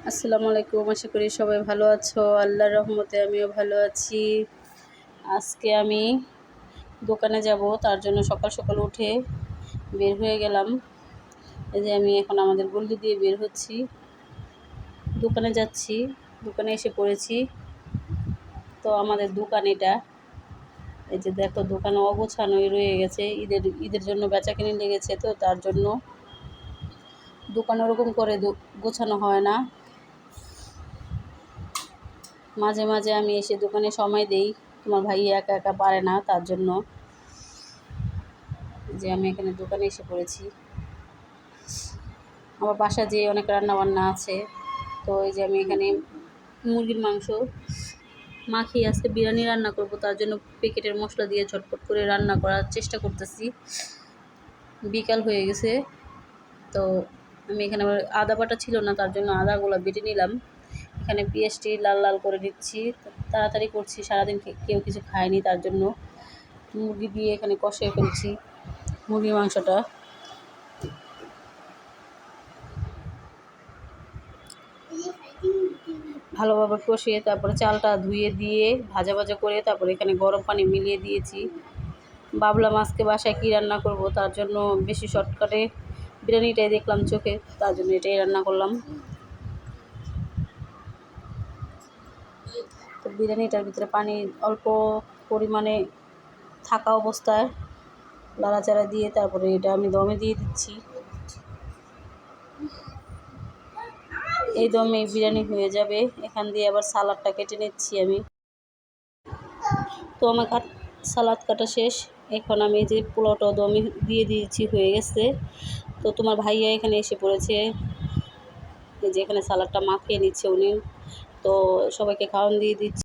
আসসালামু আলাইকুম। আশা করি সবাই ভালো আছো। আল্লাহর রহমতে আমিও ভালো আছি। আজকে আমি দোকানে যাব, তার জন্য সকাল সকাল উঠে বের হয়ে গেলাম। এই যে আমি এখন আমাদের গলি দিয়ে বের হচ্ছি, দোকানে যাচ্ছি। দোকানে এসে পড়েছি। তো আমাদের দোকান এটা, এই যে দেখো দোকানে অগোছানোই রয়ে গেছে। ঈদের জন্য বেচাকেনি লেগেছে, তো তার জন্য দোকান ওরকম করে গোছানো হয় না। মাঝে মাঝে আমি এসে দোকানে সময় দেই, তোমার ভাই একা একা পারে না, তার জন্য যে আমি এখানে দোকানে এসে পড়েছি। আমার বাসা যে অনেক রান্না বান্না আছে, তো এই যে আমি এখানে মুরগির মাংস মাখিয়ে আজকে বিরিয়ানি রান্না করব, তার জন্য প্যাকেটের মশলা দিয়ে ঝটপট করে রান্না করার চেষ্টা করতেছি। বিকাল হয়ে গেছে, তো আমি এখানে আবার আদা বাটা ছিল না, তার জন্য আদাগুলো বেটে নিলাম। এখানে পেঁয়াজটি লাল লাল করে নিচ্ছি, তাড়াতাড়ি করছি, সারাদিন কেউ কিছু খায়নি, তার জন্য মুরগি দিয়ে এখানে কষিয়ে ফেলছি মুরগির মাংসটা। ভালোভাবে কষিয়ে তারপরে চালটা ধুয়ে দিয়ে ভাজা ভাজা করে তারপরে এখানে গরম পানি মিলিয়ে দিয়েছি। ভাবলাম আজকে বাসায় কী রান্না করব, তার জন্য বেশি শর্টকাটে বিরিয়ানিটাই দেখলাম চোখে, তার জন্য এটাই রান্না করলাম। তো বিরিয়ানিটার ভিতরে পানি অল্প পরিমাণে থাকা অবস্থায় নাড়াচাড়া দিয়ে তারপরে এটা আমি দমে দিয়ে দিচ্ছি। এই দমে বিরিয়ানি হয়ে যাবে। এখান দিয়ে আবার সালাডটা কেটে নিচ্ছি আমি। তো আমার সালাদ কাটা শেষ। এখন আমি যে পোলাওটা দমে দিয়ে দিয়েছি, হয়ে গেছে। তো তোমার ভাইয়া এখানে এসে পড়েছে, যে এখানে সালাডটা মাখিয়ে নিচ্ছে উনি। তো সবাইকে খাওয়ান দিয়ে দিচ্ছি।